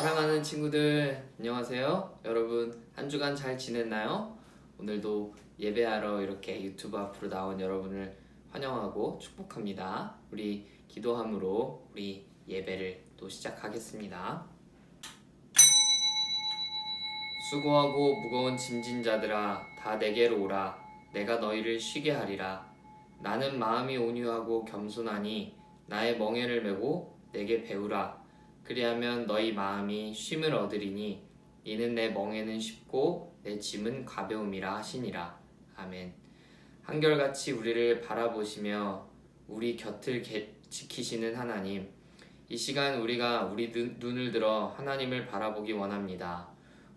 사랑하는 친구들, 안녕하세요. 여러분, 한 주간 잘 지냈나요? 오늘도 예배하러 이렇게 유튜브 앞으로 나온 여러분을 환영하고 축복합니다. 우리 기도함으로 우리 예배를 또 시작하겠습니다. 수고하고 무거운 짐진 자들아, 다 내게로 오라. 내가 너희를 쉬게 하리라. 나는 마음이 온유하고 겸손하니 나의 멍에를 메고 내게 배우라. 그리하면 너희 마음이 쉼을 얻으리니 이는 내 멍에는 쉽고 내 짐은 가벼움이라 하시니라. 아멘. 한결같이 우리를 바라보시며 우리 곁을 지키시는 하나님, 이 시간 우리가 우리 눈을 들어 하나님을 바라보기 원합니다.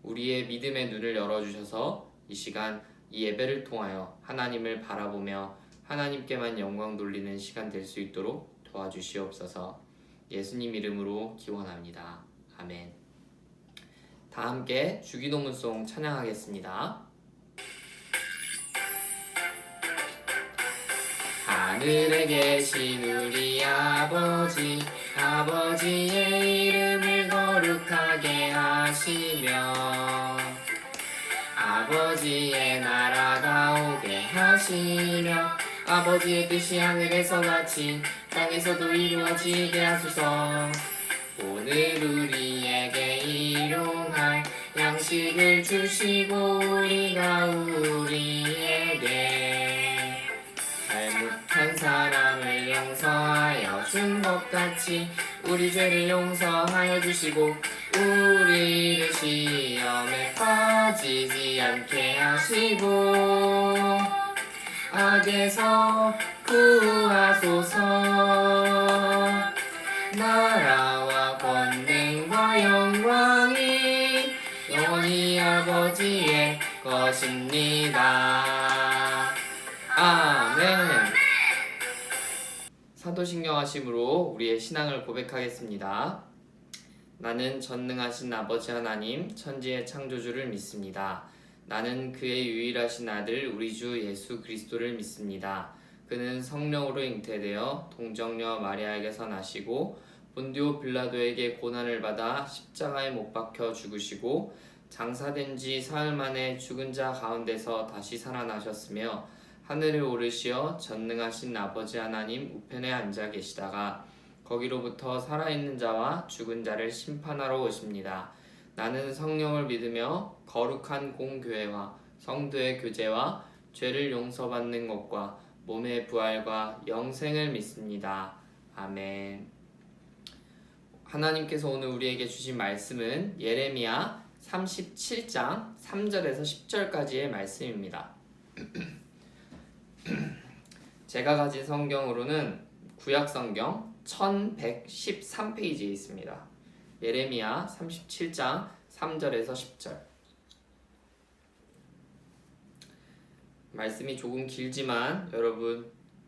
우리의 믿음의 눈을 열어주셔서 이 시간 이 예배를 통하여 하나님을 바라보며 하나님께만 영광 돌리는 시간 될 수 있도록 도와주시옵소서. 예수님 이름으로 기원합니다. 아멘. 다 함께 주기도문송 찬양하겠습니다. 하늘에 계신 우리 아버지, 아버지의 이름을 거룩하게 하시며 아버지의 나라가 오게 하시며 아버지의 뜻이 하늘에서 같이 땅에서도 이루어지게 하소서. 오늘 우리에게 일용할 양식을 주시고 우리가 우리에게 잘못한 사람을 용서하여 준 것 같이 우리 죄를 용서하여 주시고 우리를 시험에 빠지지 않게 하시고 악에서 구하소서. 나라와 권능과 영광이 영원히 아버지의 것입니다. 아멘. 사도신경 하심으로 우리의 신앙을 고백하겠습니다. 나는 전능하신 아버지 하나님 천지의 창조주를 믿습니다. 나는 그의 유일하신 아들 우리 주 예수 그리스도를 믿습니다. 그는 성령으로 잉태되어 동정녀 마리아에게서 나시고 본디오 빌라도에게 고난을 받아 십자가에 못 박혀 죽으시고 장사된 지 사흘 만에 죽은 자 가운데서 다시 살아나셨으며 하늘에 오르시어 전능하신 아버지 하나님 우편에 앉아 계시다가 거기로부터 살아있는 자와 죽은 자를 심판하러 오십니다. 나는 성령을 믿으며 거룩한 공교회와 성도의 교제와 죄를 용서받는 것과 몸의 부활과 영생을 믿습니다. 아멘. 하나님께서 오늘 우리에게 주신 말씀은 예레미야 37장 3절에서 10절까지의 말씀입니다. 제가 가진 성경으로는 구약성경 1113페이지에 있습니다. 예레미야 37장 3절에서 10절. 말씀이 조금 길지만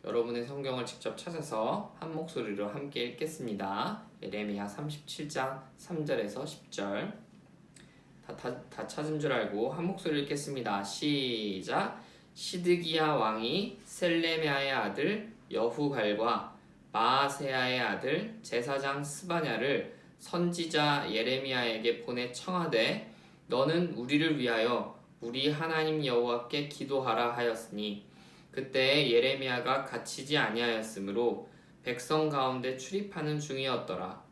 여러분의 성경을 직접 찾아서 한 목소리로 함께 읽겠습니다. 예레미야 37장 3절에서 10절. 다 찾은 줄 알고 한 목소리로 읽겠습니다. 시작. 시드기야 왕이 셀레미야의 아들 여후갈과 마아세야의 아들 제사장 스바냐를 선지자 예레미야에게 보내 청하되 너는 우리를 위하여 우리 하나님 여호와께 기도하라 하였으니 그때 예레미야가 갇히지 아니하였으므로 백성 가운데 출입하는 중이었더라.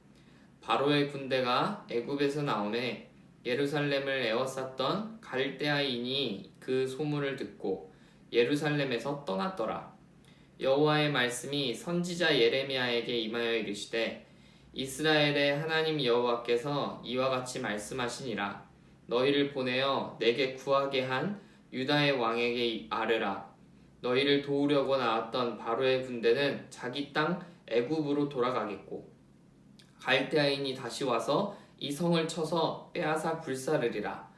바로의 군대가 애굽에서 나오매 예루살렘을 에워쌌던 갈대아인이 그 소문을 듣고 예루살렘에서 떠났더라. 여호와의 말씀이 선지자 예레미야에게 임하여 이르시되 이스라엘의 하나님 여호와께서 이와 같이 말씀하시니라. 너희를 보내어 내게 구하게 한 유다의 왕에게 아뢰라. 너희를 도우려고 나왔던 바로의 군대는 자기 땅 애굽으로 돌아가겠고 갈대아인이 다시 와서 이 성을 쳐서 빼앗아 불사르리라.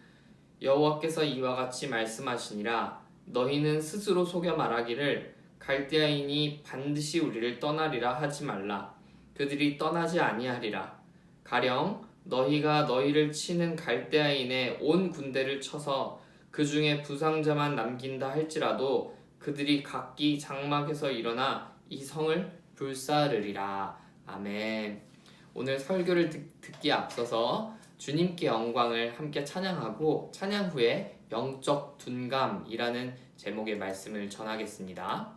여호와께서 이와 같이 말씀하시니라. 너희는 스스로 속여 말하기를 갈대아인이 반드시 우리를 떠나리라 하지 말라. 그들이 떠나지 아니하리라. 가령 너희가 너희를 치는 갈대아인의 온 군대를 쳐서 그 중에 부상자만 남긴다 할지라도 그들이 각기 장막에서 일어나 이 성을 불사르리라. 아멘. 오늘 설교를 듣기에 앞서서 주님께 영광을 함께 찬양하고 찬양 후에 영적 둔감이라는 제목의 말씀을 전하겠습니다.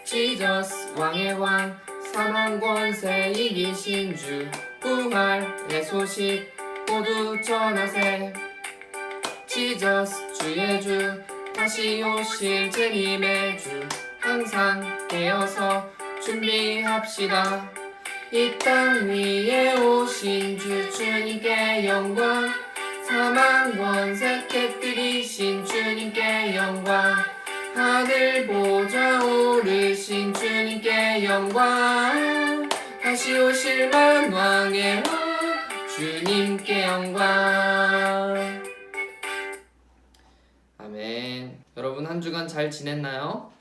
지저스 왕의 왕 사망 권세 이기신 주 부활의 소식 모두 전하세. 지저스 주의 주 다시 오실 재림의 주 항상 깨어서 준비합시다. 이 땅 위에 오신 주 주님께 영광 사망 권세 깨뜨리신 주님께 영광 하늘 보좌 오르신 주님께 영광 다시 오실 만왕의 왕 주님께 영광. 아멘. 여러분 한 주간 잘 지냈나요?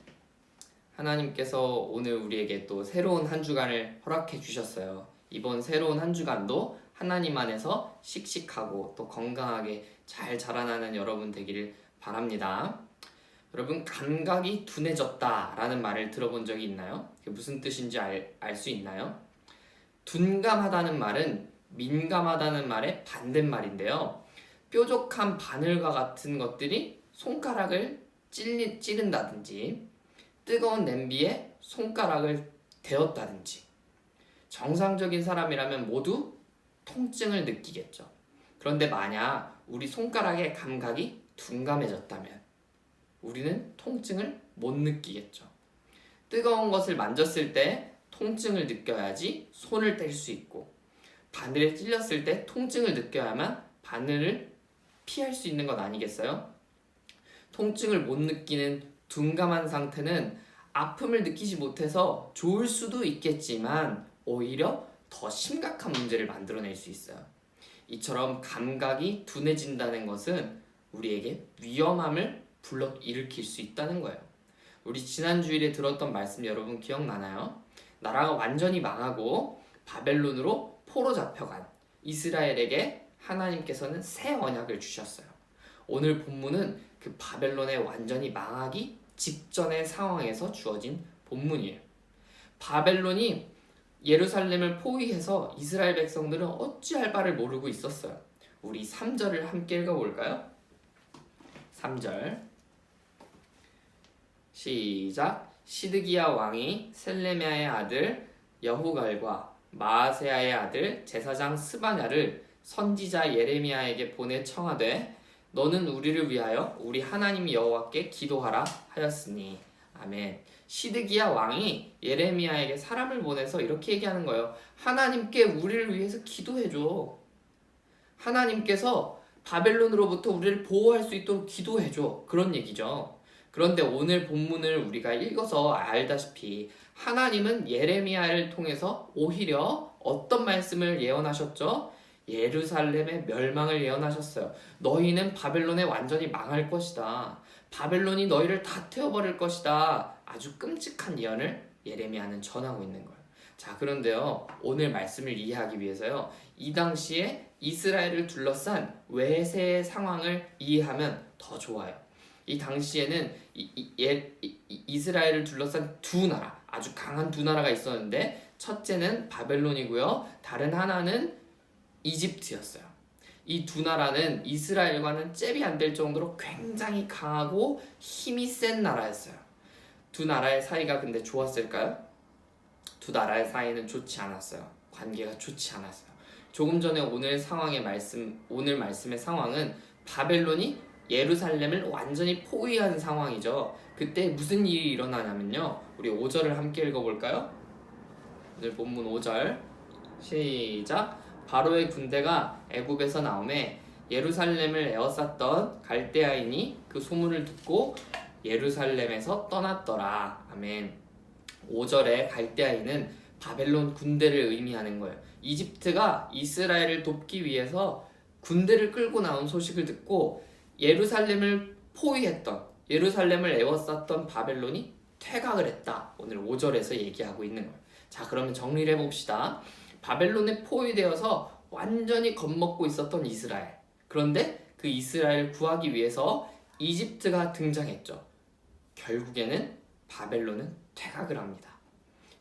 하나님께서 오늘 우리에게 또 새로운 한 주간을 허락해 주셨어요. 이번 새로운 한 주간도 하나님 안에서 씩씩하고 또 건강하게 잘 자라나는 여러분 되기를 바랍니다. 여러분 감각이 둔해졌다 라는 말을 들어본 적이 있나요? 그게 무슨 뜻인지 알 수 있나요? 둔감하다는 말은 민감하다는 말의 반대말인데요. 뾰족한 바늘과 같은 것들이 손가락을 찌른다든지 뜨거운 냄비에 손가락을 대었다든지 정상적인 사람이라면 모두 통증을 느끼겠죠. 그런데 만약 우리 손가락의 감각이 둔감해졌다면 우리는 통증을 못 느끼겠죠. 뜨거운 것을 만졌을 때 통증을 느껴야지 손을 뗄 수 있고 바늘에 찔렸을 때 통증을 느껴야만 바늘을 피할 수 있는 것 아니겠어요? 통증을 못 느끼는 둔감한 상태는 아픔을 느끼지 못해서 좋을 수도 있겠지만 오히려 더 심각한 문제를 만들어낼 수 있어요. 이처럼 감각이 둔해진다는 것은 우리에게 위험함을 불러일으킬 수 있다는 거예요. 우리 지난 주일에 들었던 말씀 여러분 기억나나요? 나라가 완전히 망하고 바벨론으로 포로 잡혀간 이스라엘에게 하나님께서는 새 언약을 주셨어요. 오늘 본문은 그 바벨론에 완전히 망하기 직전의 상황에서 주어진 본문이에요. 바벨론이 예루살렘을 포위해서 이스라엘 백성들은 어찌할 바를 모르고 있었어요. 우리 3절을 함께 읽어볼까요? 3절 시작. 시드기야 왕이 셀레미야의 아들 여후갈과 마아세야의 아들 제사장 스바냐를 선지자 예레미야에게 보내 청하되 너는 우리를 위하여 우리 하나님 여호와께 기도하라 하였으니. 아멘. 시드기야 왕이 예레미야에게 사람을 보내서 이렇게 얘기하는 거예요. 하나님께 우리를 위해서 기도해줘. 하나님께서 바벨론으로부터 우리를 보호할 수 있도록 기도해줘. 그런 얘기죠. 그런데 오늘 본문을 우리가 읽어서 알다시피 하나님은 예레미야를 통해서 오히려 어떤 말씀을 예언하셨죠? 예루살렘의 멸망을 예언하셨어요. 너희는 바벨론에 완전히 망할 것이다. 바벨론이 너희를 다 태워버릴 것이다. 아주 끔찍한 예언을 예레미야는 전하고 있는 거예요. 자, 그런데요, 오늘 말씀을 이해하기 위해서요, 이 당시에 이스라엘을 둘러싼 외세의 상황을 이해하면 더 좋아요. 이 당시에는 이스라엘을 둘러싼 두 나라, 아주 강한 두 나라가 있었는데 첫째는 바벨론이고요, 다른 하나는 이집트였어요. 이 두 나라는 이스라엘과는 잽이 안 될 정도로 굉장히 강하고 힘이 센 나라였어요. 두 나라의 사이가 근데 좋았을까요? 두 나라의 사이는 좋지 않았어요. 관계가 좋지 않았어요. 조금 전에 오늘 말씀의 상황은 바벨론이 예루살렘을 완전히 포위한 상황이죠. 그때 무슨 일이 일어나냐면요, 우리 5절을 함께 읽어볼까요? 오늘 본문 5절 시작. 바로의 군대가 애굽에서 나오매 예루살렘을 에워쌌던 갈대아인이 그 소문을 듣고 예루살렘에서 떠났더라. 아멘. 5절에 갈대아인은 바벨론 군대를 의미하는 거예요. 이집트가 이스라엘을 돕기 위해서 군대를 끌고 나온 소식을 듣고 예루살렘을 포위했던, 예루살렘을 에워쌌던 바벨론이 퇴각을 했다. 오늘 5절에서 얘기하고 있는 거예요. 자, 그러면 정리를 해봅시다. 바벨론에 포위되어서 완전히 겁먹고 있었던 이스라엘. 그런데 그 이스라엘을 구하기 위해서 이집트가 등장했죠. 결국에는 바벨론은 퇴각을 합니다.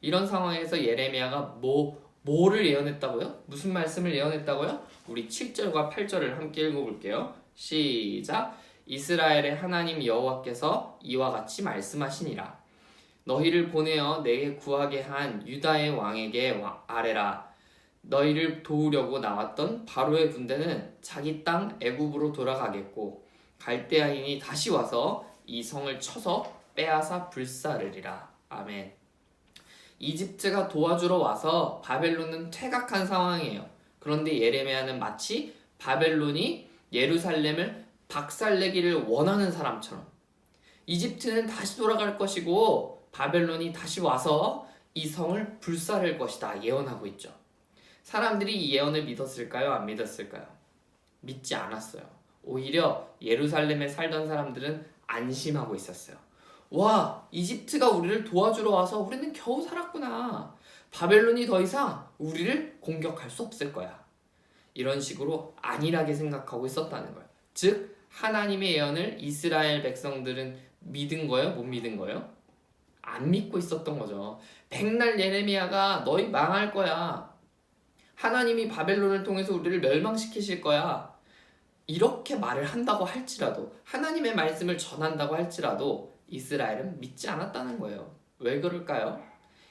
이런 상황에서 예레미야가 뭐를 예언했다고요? 무슨 말씀을 예언했다고요? 우리 7절과 8절을 함께 읽어볼게요. 시작. 이스라엘의 하나님 여호와께서 이와 같이 말씀하시니라. 너희를 보내어 내게 구하게 한 유다의 왕에게 아뢰라. 너희를 도우려고 나왔던 바로의 군대는 자기 땅 애굽으로 돌아가겠고 갈대아인이 다시 와서 이 성을 쳐서 빼앗아 불사르리라. 아멘. 이집트가 도와주러 와서 바벨론은 퇴각한 상황이에요. 그런데 예레미야는 마치 바벨론이 예루살렘을 박살내기를 원하는 사람처럼 이집트는 다시 돌아갈 것이고 바벨론이 다시 와서 이 성을 불사를 것이다 예언하고 있죠. 사람들이 이 예언을 믿었을까요? 안 믿었을까요? 믿지 않았어요. 오히려 예루살렘에 살던 사람들은 안심하고 있었어요. 와, 이집트가 우리를 도와주러 와서 우리는 겨우 살았구나. 바벨론이 더 이상 우리를 공격할 수 없을 거야. 이런 식으로 안일하게 생각하고 있었다는 거예요. 즉 하나님의 예언을 이스라엘 백성들은 믿은 거예요? 못 믿은 거예요? 안 믿고 있었던 거죠. 백날 예레미야가 너희 망할 거야. 하나님이 바벨론을 통해서 우리를 멸망시키실 거야. 이렇게 말을 한다고 할지라도, 하나님의 말씀을 전한다고 할지라도 이스라엘은 믿지 않았다는 거예요. 왜 그럴까요?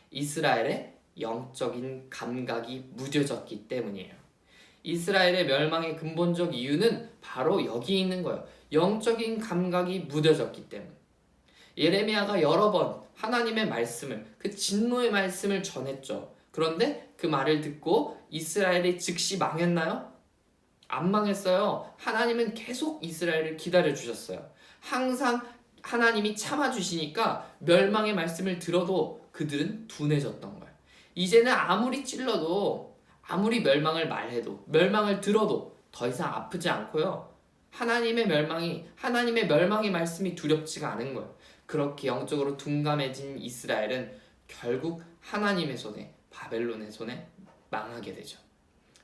이스라엘의 영적인 감각이 무뎌졌기 때문이에요. 이스라엘의 멸망의 근본적 이유는 바로 여기 있는 거예요. 영적인 감각이 무뎌졌기 때문. 예레미야가 여러 번 하나님의 말씀을, 그 진노의 말씀을 전했죠. 그런데 그 말을 듣고 이스라엘이 즉시 망했나요? 안 망했어요. 하나님은 계속 이스라엘을 기다려 주셨어요. 항상 하나님이 참아주시니까 멸망의 말씀을 들어도 그들은 둔해졌던 거예요. 이제는 아무리 찔러도, 아무리 멸망을 말해도, 멸망을 들어도 더 이상 아프지 않고요. 하나님의 멸망의 말씀이 두렵지가 않은 거예요. 그렇게 영적으로 둔감해진 이스라엘은 결국 하나님의 손에, 바벨론의 손에 망하게 되죠.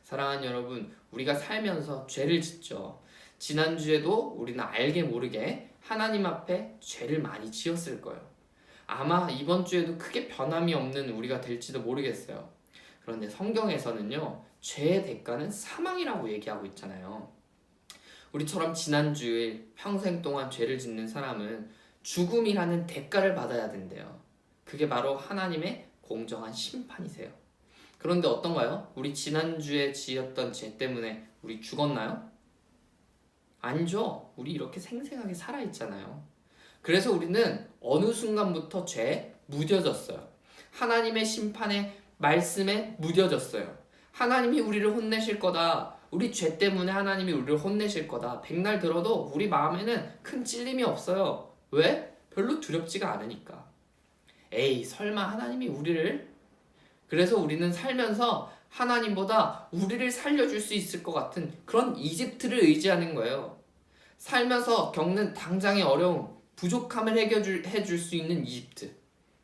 사랑하는 여러분, 우리가 살면서 죄를 짓죠. 지난주에도 우리는 알게 모르게 하나님 앞에 죄를 많이 지었을 거예요. 아마 이번 주에도 크게 변함이 없는 우리가 될지도 모르겠어요. 그런데 성경에서는요, 죄의 대가는 사망이라고 얘기하고 있잖아요. 우리처럼 지난주에 평생 동안 죄를 짓는 사람은 죽음이라는 대가를 받아야 된대요. 그게 바로 하나님의 공정한 심판이세요. 그런데 어떤가요? 우리 지난주에 지었던 죄 때문에 우리 죽었나요? 아니죠. 우리 이렇게 생생하게 살아있잖아요. 그래서 우리는 어느 순간부터 죄에 무뎌졌어요. 하나님의 심판의 말씀에 무뎌졌어요. 하나님이 우리를 혼내실 거다. 우리 죄 때문에 하나님이 우리를 혼내실 거다. 백날 들어도 우리 마음에는 큰 찔림이 없어요. 왜? 별로 두렵지가 않으니까. 에이, 설마 하나님이 우리를... 그래서 우리는 살면서 하나님보다 우리를 살려줄 수 있을 것 같은 그런 이집트를 의지하는 거예요. 살면서 겪는 당장의 어려움, 부족함을 해줄 수 있는 이집트.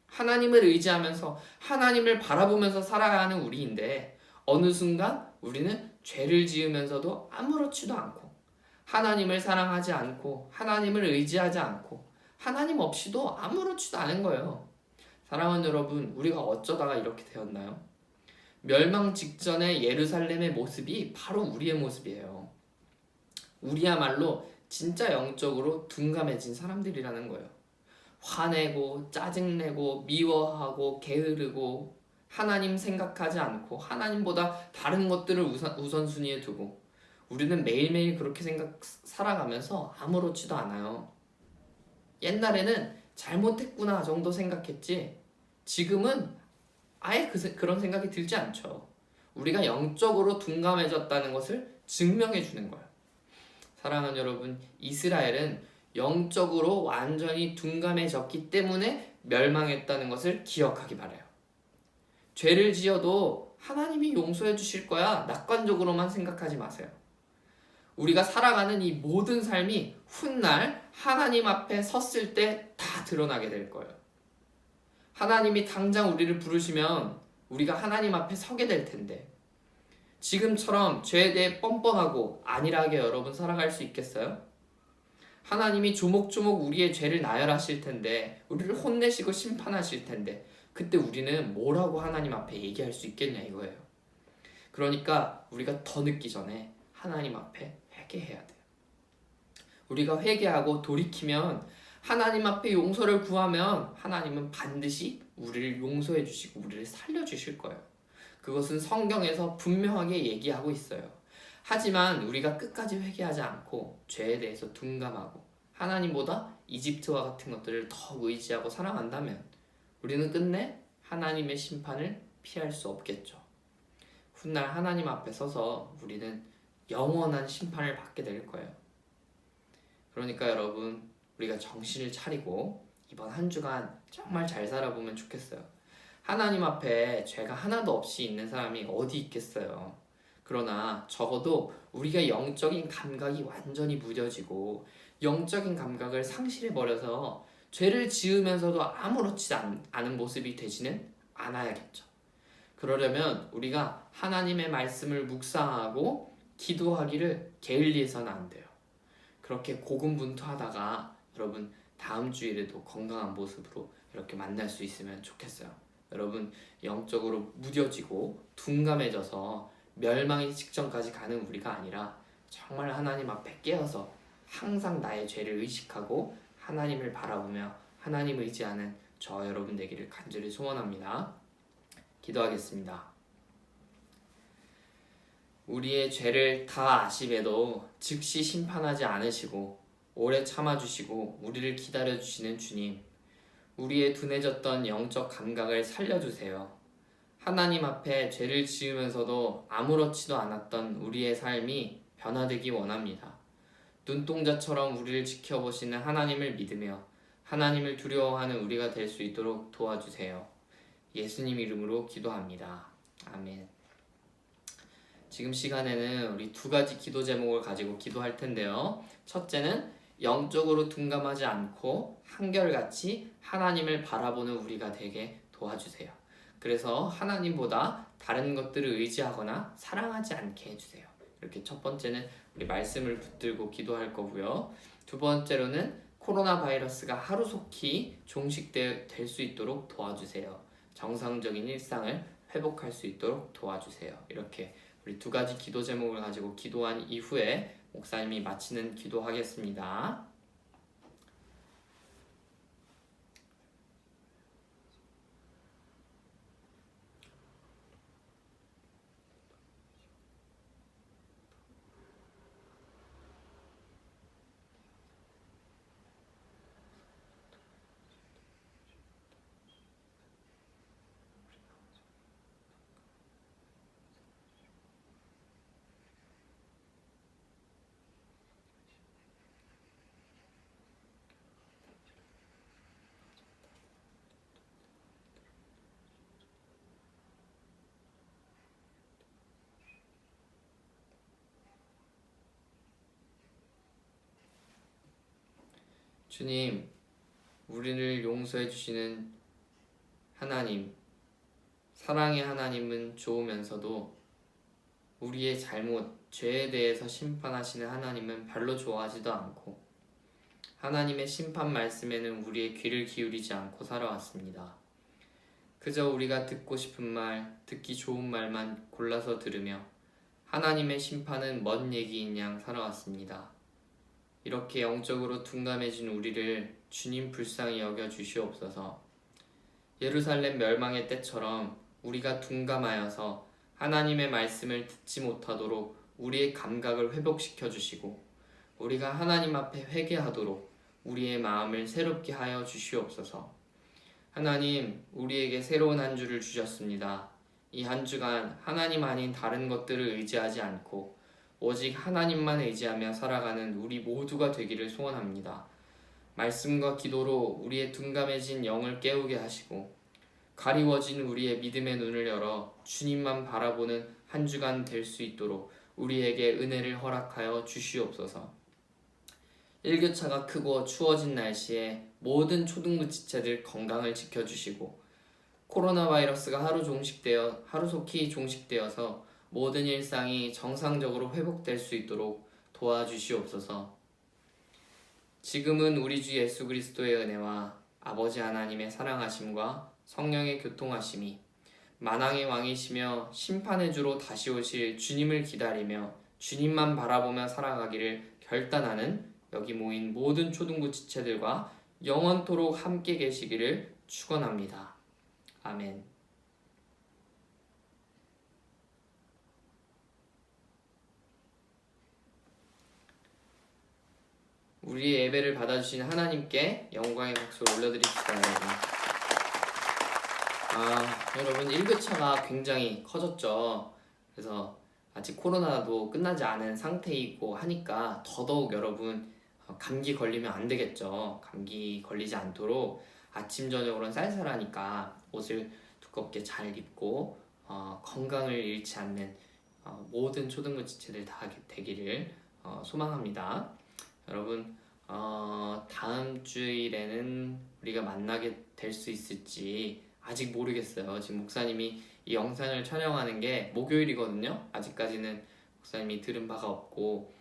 하나님을 의지하면서 하나님을 바라보면서 살아야 하는 우리인데 어느 순간 우리는 죄를 지으면서도 아무렇지도 않고 하나님을 사랑하지 않고 하나님을 의지하지 않고 하나님 없이도 아무렇지도 않은 거예요. 사랑하는 여러분, 우리가 어쩌다가 이렇게 되었나요? 멸망 직전의 예루살렘의 모습이 바로 우리의 모습이에요. 우리야말로 진짜 영적으로 둔감해진 사람들이라는 거예요. 화내고 짜증내고 미워하고 게으르고 하나님 생각하지 않고 하나님보다 다른 것들을 우선순위에 두고 우리는 매일매일 그렇게 살아가면서 아무렇지도 않아요. 옛날에는 잘못했구나 정도 생각했지 지금은 아예 그런 생각이 들지 않죠. 우리가 영적으로 둔감해졌다는 것을 증명해 주는 거예요. 사랑하는 여러분, 이스라엘은 영적으로 완전히 둔감해졌기 때문에 멸망했다는 것을 기억하기 바라요. 죄를 지어도 하나님이 용서해 주실 거야 낙관적으로만 생각하지 마세요. 우리가 살아가는 이 모든 삶이 훗날 하나님 앞에 섰을 때 다 드러나게 될 거예요. 하나님이 당장 우리를 부르시면 우리가 하나님 앞에 서게 될 텐데 지금처럼 죄에 대해 뻔뻔하고 안일하게 여러분 살아갈 수 있겠어요? 하나님이 조목조목 우리의 죄를 나열하실 텐데, 우리를 혼내시고 심판하실 텐데, 그때 우리는 뭐라고 하나님 앞에 얘기할 수 있겠냐 이거예요. 그러니까 우리가 더 늦기 전에 하나님 앞에 회개해야 돼요. 우리가 회개하고 돌이키면, 하나님 앞에 용서를 구하면 하나님은 반드시 우리를 용서해 주시고 우리를 살려 주실 거예요. 그것은 성경에서 분명하게 얘기하고 있어요. 하지만 우리가 끝까지 회개하지 않고 죄에 대해서 둔감하고 하나님보다 이집트와 같은 것들을 더 의지하고 살아간다면 우리는 끝내 하나님의 심판을 피할 수 없겠죠. 훗날 하나님 앞에 서서 우리는 영원한 심판을 받게 될 거예요. 그러니까 여러분, 우리가 정신을 차리고 이번 한 주간 정말 잘 살아보면 좋겠어요. 하나님 앞에 죄가 하나도 없이 있는 사람이 어디 있겠어요. 그러나 적어도 우리가 영적인 감각이 완전히 무뎌지고 영적인 감각을 상실해버려서 죄를 지으면서도 아무렇지 않은 모습이 되지는 않아야겠죠. 그러려면 우리가 하나님의 말씀을 묵상하고 기도하기를 게을리해서는 안 돼요. 그렇게 고군분투하다가 여러분 다음 주일에도 건강한 모습으로 이렇게 만날 수 있으면 좋겠어요. 여러분, 영적으로 무뎌지고 둔감해져서 멸망의 직전까지 가는 우리가 아니라 정말 하나님 앞에 깨어서 항상 나의 죄를 의식하고 하나님을 바라보며 하나님을 의지하는 저 여러분 되기를 간절히 소원합니다. 기도하겠습니다. 우리의 죄를 다 아심에도 즉시 심판하지 않으시고 오래 참아주시고 우리를 기다려주시는 주님, 우리의 둔해졌던 영적 감각을 살려주세요. 하나님 앞에 죄를 지으면서도 아무렇지도 않았던 우리의 삶이 변화되기 원합니다. 눈동자처럼 우리를 지켜보시는 하나님을 믿으며 하나님을 두려워하는 우리가 될 수 있도록 도와주세요. 예수님 이름으로 기도합니다. 아멘. 지금 시간에는 우리 두 가지 기도 제목을 가지고 기도할 텐데요. 첫째는 영적으로 둔감하지 않고 한결같이 하나님을 바라보는 우리가 되게 도와주세요. 그래서 하나님보다 다른 것들을 의지하거나 사랑하지 않게 해주세요. 이렇게 첫 번째는 우리 말씀을 붙들고 기도할 거고요. 두 번째로는 코로나 바이러스가 하루속히 종식될 수 있도록 도와주세요. 정상적인 일상을 회복할 수 있도록 도와주세요. 이렇게 우리 두 가지 기도 제목을 가지고 기도한 이후에 목사님이 마치는 기도하겠습니다. 주님, 우리를 용서해 주시는 하나님, 사랑의 하나님은 좋으면서도 우리의 잘못, 죄에 대해서 심판하시는 하나님은 별로 좋아하지도 않고 하나님의 심판 말씀에는 우리의 귀를 기울이지 않고 살아왔습니다. 그저 우리가 듣고 싶은 말, 듣기 좋은 말만 골라서 들으며 하나님의 심판은 먼 얘기인 양 살아왔습니다. 이렇게 영적으로 둔감해진 우리를 주님 불쌍히 여겨 주시옵소서. 예루살렘 멸망의 때처럼 우리가 둔감하여서 하나님의 말씀을 듣지 못하도록 우리의 감각을 회복시켜 주시고 우리가 하나님 앞에 회개하도록 우리의 마음을 새롭게 하여 주시옵소서. 하나님, 우리에게 새로운 한 주를 주셨습니다. 이 한 주간 하나님 아닌 다른 것들을 의지하지 않고 오직 하나님만 의지하며 살아가는 우리 모두가 되기를 소원합니다. 말씀과 기도로 우리의 둔감해진 영을 깨우게 하시고 가리워진 우리의 믿음의 눈을 열어 주님만 바라보는 한 주간 될 수 있도록 우리에게 은혜를 허락하여 주시옵소서. 일교차가 크고 추워진 날씨에 모든 초등부 지체들 건강을 지켜주시고 코로나 바이러스가 하루속히 종식되어서 모든 일상이 정상적으로 회복될 수 있도록 도와주시옵소서. 지금은 우리 주 예수 그리스도의 은혜와 아버지 하나님의 사랑하심과 성령의 교통하심이 만왕의 왕이시며 심판의 주로 다시 오실 주님을 기다리며 주님만 바라보며 살아가기를 결단하는 여기 모인 모든 초등부 지체들과 영원토록 함께 계시기를 축원합니다. 아멘. 우리의 예배를 받아주신 하나님께 영광의 박수를 올려드립시다, 여러분. 여러분 1교차가 굉장히 커졌죠. 그래서 아직 코로나도 끝나지 않은 상태이고 하니까 더더욱 여러분 감기 걸리면 안 되겠죠. 감기 걸리지 않도록 아침 저녁으로는 쌀쌀하니까 옷을 두껍게 잘 입고 건강을 잃지 않는 모든 초등부 지체들 다 되기를 소망합니다. 여러분 다음 주일에는 우리가 만나게 될 수 있을지 아직 모르겠어요. 지금 목사님이 이 영상을 촬영하는 게 목요일이거든요. 아직까지는 목사님이 들은 바가 없고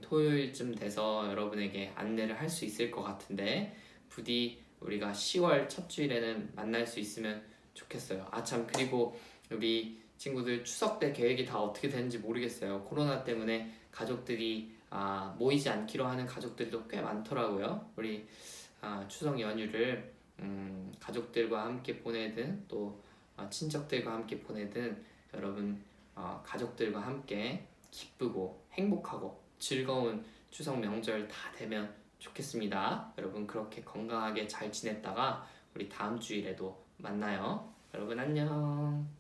토요일쯤 돼서 여러분에게 안내를 할 수 있을 것 같은데 부디 우리가 10월 첫 주일에는 만날 수 있으면 좋겠어요. 참 그리고 우리 친구들 추석 때 계획이 다 어떻게 되는지 모르겠어요. 코로나 때문에 가족들이 모이지 않기로 하는 가족들도 꽤 많더라고요. 우리 추석 연휴를 가족들과 함께 보내든 또 친척들과 함께 보내든 여러분 가족들과 함께 기쁘고 행복하고 즐거운 추석 명절 다 되면 좋겠습니다. 여러분 그렇게 건강하게 잘 지냈다가 우리 다음 주일에도 만나요. 여러분 안녕.